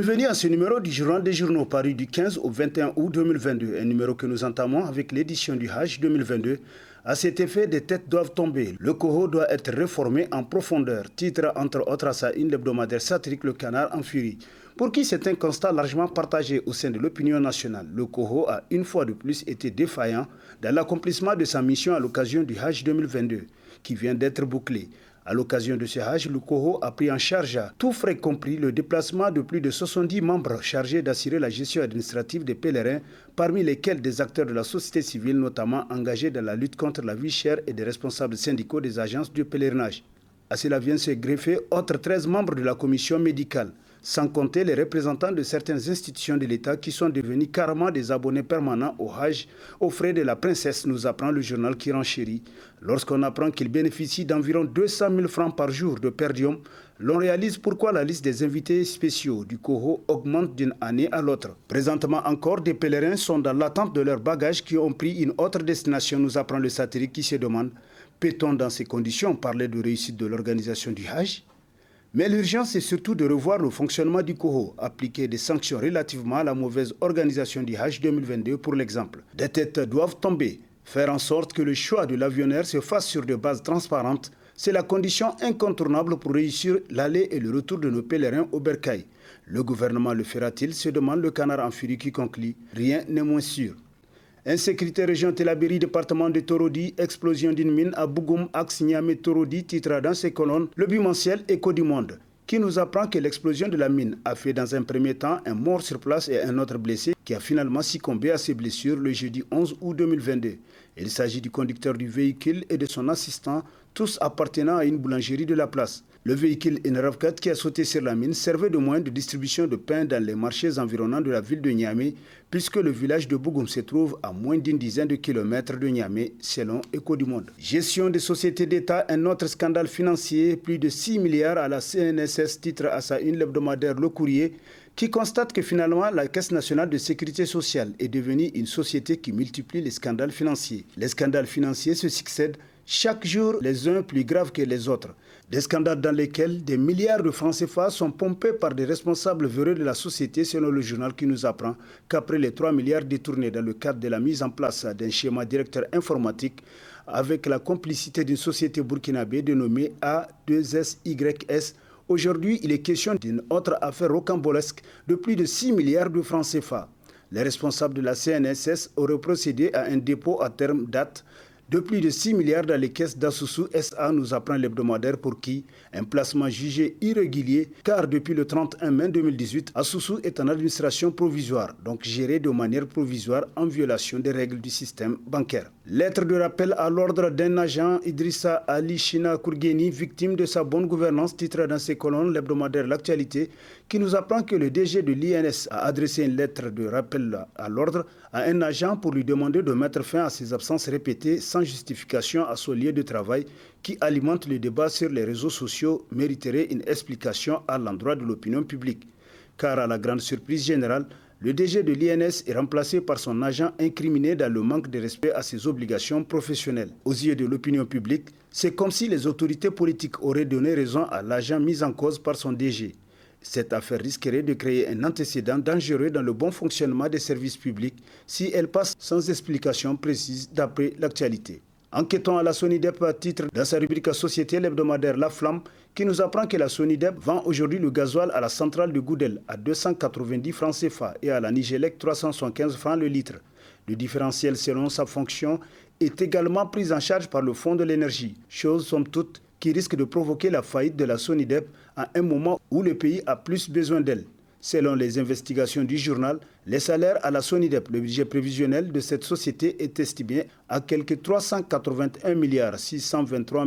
Bienvenue à ce numéro du Journal des Journaux paru du 15 au 21 août 2022, un numéro que nous entamons avec l'édition du Hajj 2022. À cet effet, des têtes doivent tomber. Le Coho doit être réformé en profondeur. Titre entre autres à sa une l'hebdomadaire satirique Le Canard en furie. Pour qui c'est un constat largement partagé au sein de l'opinion nationale. Le Coho a une fois de plus été défaillant dans l'accomplissement de sa mission à l'occasion du Hajj 2022, qui vient d'être bouclé. À l'occasion de ce Hajj, le Coho a pris en charge, tout frais compris, le déplacement de plus de 70 membres chargés d'assurer la gestion administrative des pèlerins, parmi lesquels des acteurs de la société civile, notamment engagés dans la lutte contre la vie chère et des responsables syndicaux des agences de pèlerinage. À cela vient se greffer autres 13 membres de la commission médicale, sans compter les représentants de certaines institutions de l'État qui sont devenus carrément des abonnés permanents au Hajj, aux frais de la princesse, nous apprend le journal qui renchérit. Lorsqu'on apprend qu'il bénéficie d'environ 200 000 francs par jour de per diem, l'on réalise pourquoi la liste des invités spéciaux du Coho augmente d'une année à l'autre. Présentement encore, des pèlerins sont dans l'attente de leurs bagages qui ont pris une autre destination, nous apprend le satirique qui se demande « Peut-on dans ces conditions parler de réussite de l'organisation du Hajj ?» Mais l'urgence est surtout de revoir le fonctionnement du Coho, appliquer des sanctions relativement à la mauvaise organisation du Hajj 2022 pour l'exemple. Des têtes doivent tomber. Faire en sorte que le choix de l'avionneur se fasse sur des bases transparentes, c'est la condition incontournable pour réussir l'aller et le retour de nos pèlerins au Bercail. Le gouvernement le fera-t-il, se demande le Canard en furie qui conclut. Rien n'est moins sûr. Insécurité région Telabéry, département de Torodi, explosion d'une mine à Bougoum, axe Niamey-Torodi, titre dans ses colonnes le bimensuel Écho du Monde, qui nous apprend que l'explosion de la mine a fait dans un premier temps un mort sur place et un autre blessé qui a finalement succombé à ses blessures le jeudi 11 août 2022. Il s'agit du conducteur du véhicule et de son assistant, tous appartenant à une boulangerie de la place. Le véhicule, une RAV4 qui a sauté sur la mine, servait de moyen de distribution de pain dans les marchés environnants de la ville de Niamey, puisque le village de Bougoum se trouve à moins d'une dizaine de kilomètres de Niamey, selon Écho du Monde. Gestion des sociétés d'État, un autre scandale financier, plus de 6 milliards à la CNSS, titre à sa une l'hebdomadaire Le Courrier, qui constate que finalement la Caisse nationale de sécurité sociale est devenue une société qui multiplie les scandales financiers. Les scandales financiers se succèdent chaque jour les uns plus graves que les autres. Des scandales dans lesquels des milliards de francs CFA sont pompés par des responsables véreux de la société, selon le journal qui nous apprend qu'après les 3 milliards détournés dans le cadre de la mise en place d'un schéma directeur informatique avec la complicité d'une société burkinabé dénommée A2SYS, aujourd'hui il est question d'une autre affaire rocambolesque de plus de 6 milliards de francs CFA. Les responsables de la CNSS auraient procédé à un dépôt à terme date de plus de 6 milliards dans les caisses d'Asusu SA, nous apprend l'hebdomadaire, pour qui un placement jugé irrégulier, car depuis le 31 mai 2018, Asusu est en administration provisoire, donc gérée de manière provisoire en violation des règles du système bancaire. Lettre de rappel à l'ordre d'un agent, Idrissa Ali China Kourgueni, victime de sa bonne gouvernance, titre dans ses colonnes l'hebdomadaire L'Actualité, qui nous apprend que le DG de l'INS a adressé une lettre de rappel à l'ordre à un agent pour lui demander de mettre fin à ses absences répétées sans justification à son lieu de travail, qui alimente le débat sur les réseaux sociaux, mériterait une explication à l'endroit de l'opinion publique. Car à la grande surprise générale, le DG de l'INS est remplacé par son agent incriminé dans le manque de respect à ses obligations professionnelles. Aux yeux de l'opinion publique, c'est comme si les autorités politiques auraient donné raison à l'agent mis en cause par son DG. Cette affaire risquerait de créer un antécédent dangereux dans le bon fonctionnement des services publics si elle passe sans explication précise d'après l'actualité. Enquêtons à la Sonidep, titre dans sa rubrique Société l'hebdomadaire La Flamme, qui nous apprend que la Sonidep vend aujourd'hui le gasoil à la centrale de Goudel à 290 francs CFA et à la Nigélec 375 francs le litre. Le différentiel selon sa fonction est également pris en charge par le Fonds de l'énergie, chose somme toute qui risque de provoquer la faillite de la Sonidep à un moment où le pays a plus besoin d'elle. Selon les investigations du journal, les salaires à la Sonidep, le budget prévisionnel de cette société est estimé à quelque 381 milliards 623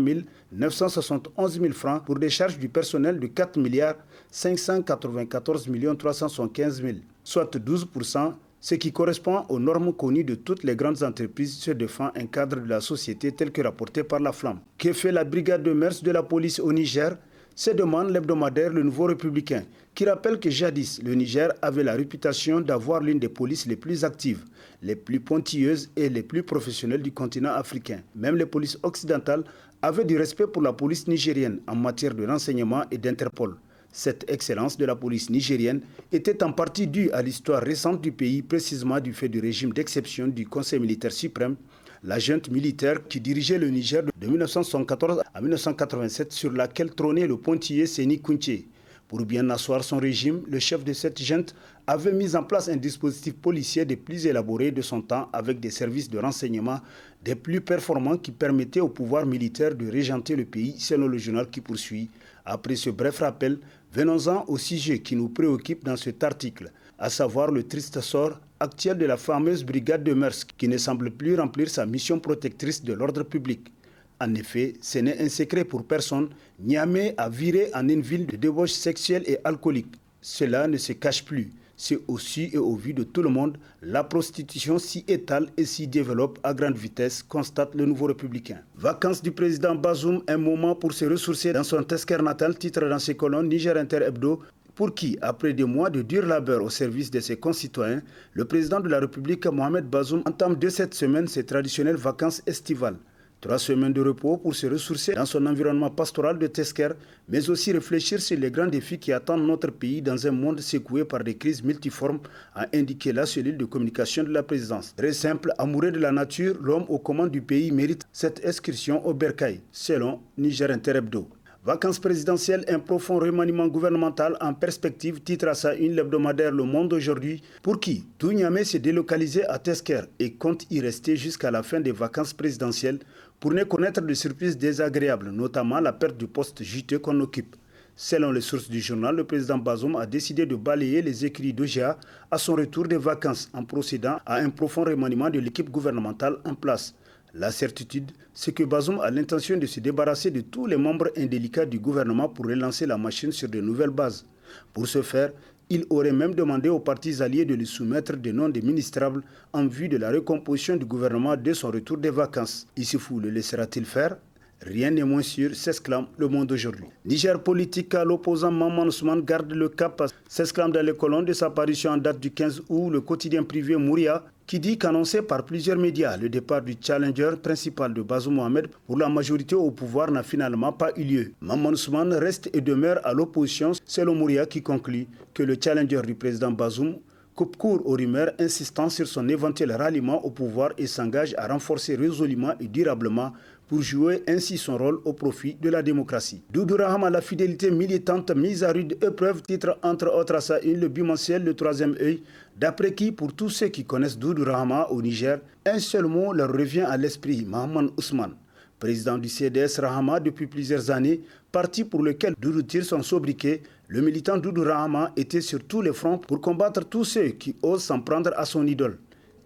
971 000 francs pour des charges du personnel de 4 milliards 594 375 000, soit 12%, ce qui correspond aux normes connues de toutes les grandes entreprises, se défend un cadre de la société tel que rapporté par La Flamme. Que fait la brigade de mœurs de la police au Niger ? Se demande l'hebdomadaire Le Nouveau Républicain, qui rappelle que jadis, le Niger avait la réputation d'avoir l'une des polices les plus actives, les plus pointilleuses et les plus professionnelles du continent africain. Même les polices occidentales avaient du respect pour la police nigérienne en matière de renseignement et d'Interpol. Cette excellence de la police nigérienne était en partie due à l'histoire récente du pays, précisément du fait du régime d'exception du Conseil militaire suprême, la junte militaire qui dirigeait le Niger de 1974 à 1987, sur laquelle trônait le pointillé Séni Kountché. Pour bien asseoir son régime, le chef de cette junte avait mis en place un dispositif policier des plus élaborés de son temps, avec des services de renseignement des plus performants qui permettaient au pouvoir militaire de régenter le pays, selon le journal qui poursuit. Après ce bref rappel, venons-en au sujet qui nous préoccupe dans cet article, à savoir le triste sort actuel de la fameuse brigade de Mœurs, qui ne semble plus remplir sa mission protectrice de l'ordre public. En effet, ce n'est un secret pour personne, Niamey a viré en une ville de débauche sexuelle et alcoolique. Cela ne se cache plus. C'est aussi et au vu de tout le monde, la prostitution s'y étale et s'y développe à grande vitesse, constate le Nouveau Républicain. Vacances du président Bazoum, un moment pour se ressourcer dans son Tesker natal, titre dans ses colonnes Niger Inter Hebdo, pour qui, après des mois de dur labeur au service de ses concitoyens, le président de la République, Mohamed Bazoum, entame de cette semaine ses traditionnelles vacances estivales. 3 semaines de repos pour se ressourcer dans son environnement pastoral de Tesker, mais aussi réfléchir sur les grands défis qui attendent notre pays dans un monde secoué par des crises multiformes, a indiqué la cellule de communication de la présidence. Très simple, amoureux de la nature, l'homme aux commandes du pays mérite cette inscription au bercail, selon Niger Inter Hebdo. Vacances présidentielles, un profond remaniement gouvernemental en perspective, titre à sa une l'hebdomadaire Le Monde aujourd'hui, pour qui tout Niamey s'est délocalisé à Tesker et compte y rester jusqu'à la fin des vacances présidentielles pour ne connaître de surprises désagréables, notamment la perte du poste juteux qu'on occupe. Selon les sources du journal, le président Bazoum a décidé de balayer les écrits d'OGA à son retour des vacances en procédant à un profond remaniement de l'équipe gouvernementale en place. La certitude, c'est que Bazoum a l'intention de se débarrasser de tous les membres indélicats du gouvernement pour relancer la machine sur de nouvelles bases. Pour ce faire, il aurait même demandé aux partis alliés de lui soumettre des noms des ministrables en vue de la recomposition du gouvernement dès son retour des vacances. Issoufou le laissera-t-il faire ? Rien n'est moins sûr, s'exclame Le Monde aujourd'hui. Niger politique, l'opposant Maman Ousmane garde le cap, s'exclame dans les colonnes de sa parution en date du 15 août le quotidien privé Mouria, qui dit qu'annoncé par plusieurs médias, le départ du challenger principal de Bazoum Mohamed pour la majorité au pouvoir n'a finalement pas eu lieu. Maman Ousmane reste et demeure à l'opposition, selon Mouria qui conclut que le challenger du président Bazoum coupe court aux rumeurs insistant sur son éventuel ralliement au pouvoir et s'engage à renforcer résolument et durablement pour jouer ainsi son rôle au profit de la démocratie. Doudou Rahama, la fidélité militante mise à rude épreuve, titre entre autres à sa une le bimensuel Le Troisième œil, d'après qui, pour tous ceux qui connaissent Doudou Rahama au Niger, un seul mot leur revient à l'esprit, Mahaman Ousmane. Président du CDS Rahama depuis plusieurs années, parti pour lequel Doudou tire son sobriquet, le militant Doudou Rahama était sur tous les fronts pour combattre tous ceux qui osent s'en prendre à son idole.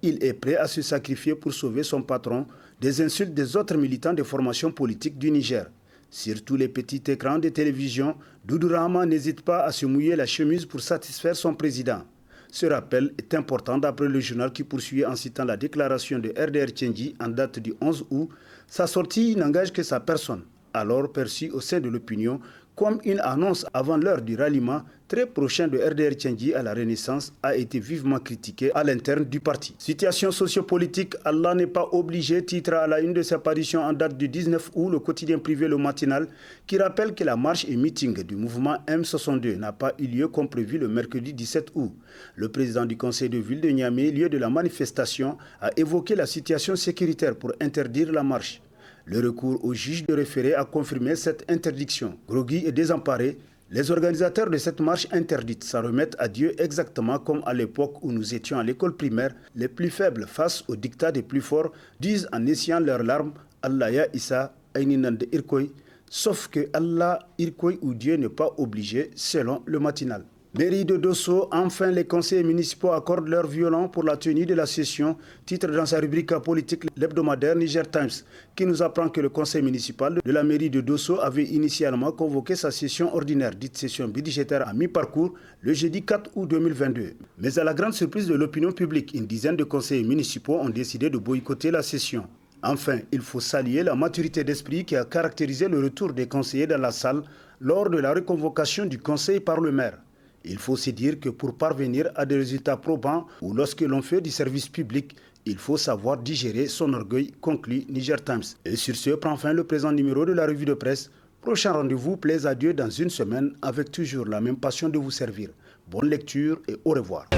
Il est prêt à se sacrifier pour sauver son patron des insultes des autres militants des formations politiques du Niger. Sur tous les petits écrans de télévision, Doudou Rahama n'hésite pas à se mouiller la chemise pour satisfaire son président. Ce rappel est important d'après le journal qui poursuit en citant la déclaration de RDR Tchengi en date du 11 août. Sa sortie n'engage que sa personne, alors perçue au sein de l'opinion comme une annonce avant l'heure du ralliement très prochain de RDR Tchengi à la Renaissance, a été vivement critiquée à l'interne du parti. Situation sociopolitique, Allah n'est pas obligé, titre à la une de sa parution en date du 19 août, le quotidien privé Le Matinal, qui rappelle que la marche et meeting du mouvement M62 n'a pas eu lieu comme prévu le mercredi 17 août. Le président du conseil de ville de Niamey, lieu de la manifestation, a évoqué la situation sécuritaire pour interdire la marche. Le recours au juge de référé a confirmé cette interdiction. Groggy et désemparés, les organisateurs de cette marche interdite s'en remettent à Dieu exactement comme à l'époque où nous étions à l'école primaire, les plus faibles face au dictat des plus forts, disent en essayant leurs larmes « Allah ya Issa, Aininande Irkoy », sauf que Allah, Irkoy ou Dieu n'est pas obligé selon le matinal. Mairie de Dosso, enfin les conseillers municipaux accordent leur violon pour la tenue de la session, titre dans sa rubrique politique l'hebdomadaire Niger Times, qui nous apprend que le conseil municipal de la mairie de Dosso avait initialement convoqué sa session ordinaire, dite session budgétaire à mi-parcours, le jeudi 4 août 2022. Mais à la grande surprise de l'opinion publique, une dizaine de conseillers municipaux ont décidé de boycotter la session. Enfin, il faut saluer la maturité d'esprit qui a caractérisé le retour des conseillers dans la salle lors de la reconvocation du conseil par le maire. Il faut se dire que pour parvenir à des résultats probants ou lorsque l'on fait du service public, il faut savoir digérer son orgueil, conclut Niger Times. Et sur ce, prend fin le présent numéro de la revue de presse. Prochain rendez-vous, plaise à Dieu, dans une semaine, avec toujours la même passion de vous servir. Bonne lecture et au revoir.